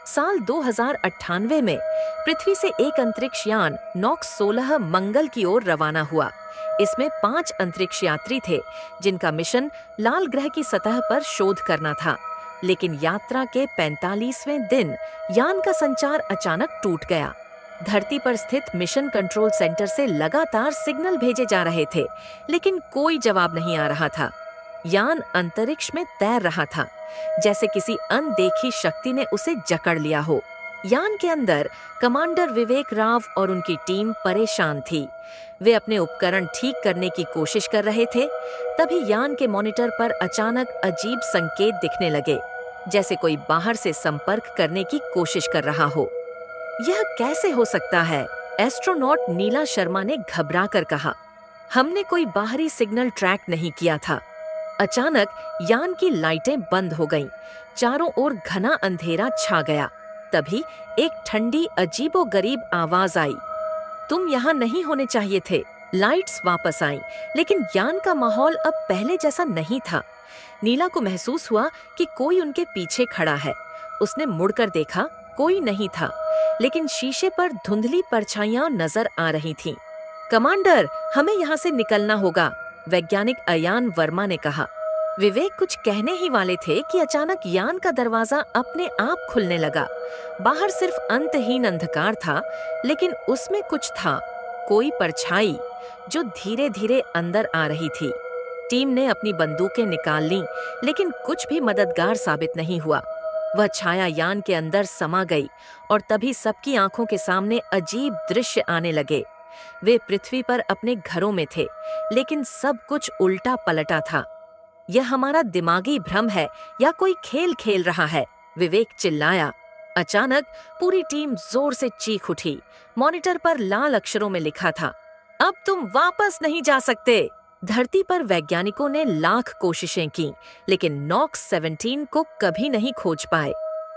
साल 2098 में पृथ्वी से एक अंतरिक्ष यान नॉक्स 16 मंगल की ओर रवाना हुआ। इसमें 5 अंतरिक्ष यात्री थे, जिनका मिशन लाल ग्रह की सतह पर शोध करना था। लेकिन यात्रा के 45वें दिन यान का संचार अचानक टूट गया। धरती पर स्थित मिशन कंट्रोल सेंटर से लगातार सिग्नल भेजे जा रहे थे, लेकिन कोई जवाब नहीं आ रहा था। यान अंतरिक्ष में तैर रहा था, जैसे किसी अनदेखी शक्ति ने उसे जकड़ लिया हो। यान के अंदर कमांडर विवेक राव और उनकी टीम परेशान थी। वे अपने उपकरण ठीक करने की कोशिश कर रहे थे। तभी यान के मॉनिटर पर अचानक अजीब संकेत दिखने लगे, जैसे कोई बाहर से संपर्क करने की कोशिश कर रहा हो। यह कैसे हो सकता है? एस्ट्रोनॉट नीला शर्मा ने घबरा कर कहा। हमने कोई बाहरी सिग्नल ट्रैक नहीं किया था। अचानक यान की लाइटें बंद हो गईं। चारों ओर घना अंधेरा छा गया। तभी एक ठंडी अजीबोगरीब आवाज आई, तुम यहाँ नहीं होने चाहिए थे। लाइट्स वापस आईं, लेकिन यान का माहौल अब पहले जैसा नहीं था। नीला को महसूस हुआ कि कोई उनके पीछे खड़ा है। उसने मुड़कर देखा, कोई नहीं था, लेकिन शीशे पर धुंधली परछाइयां नजर आ रही थीं। कमांडर, हमें यहाँ से निकलना होगा, वैज्ञानिक अयान वर्मा ने कहा। विवेक कुछ कहने ही वाले थे कि अचानक यान का दरवाजा अपने आप खुलने लगा। बाहर सिर्फ अंतहीन अंधकार था, लेकिन उसमें कुछ था, कोई परछाई जो धीरे धीरे अंदर आ रही थी। टीम ने अपनी बंदूकें निकाल लीं, लेकिन कुछ भी मददगार साबित नहीं हुआ। वह छाया यान के अंदर समा गई और तभी सबकी आंखों के सामने अजीब दृश्य आने लगे। वे पृथ्वी पर अपने घरों में थे, लेकिन सब कुछ उल्टा पलटा था। यह हमारा दिमागी भ्रम है या कोई खेल खेल रहा है, विवेक चिल्लाया। अचानक पूरी टीम जोर से चीख उठी। मॉनिटर पर लाल अक्षरों में लिखा था, अब तुम वापस नहीं जा सकते। धरती पर वैज्ञानिकों ने लाख कोशिशें की, लेकिन नॉक्स 17 को कभी नहीं खोज पाए।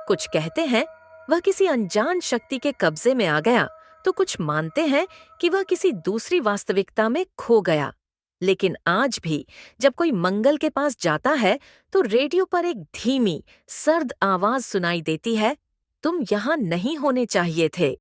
कुछ कहते हैं वह किसी अनजान शक्ति के कब्जे में आ गया, तो कुछ मानते हैं कि वह किसी दूसरी वास्तविकता में खो गया। लेकिन आज भी जब कोई मंगल के पास जाता है, तो रेडियो पर एक धीमी, सर्द आवाज सुनाई देती है, तुम यहाँ नहीं होने चाहिए थे।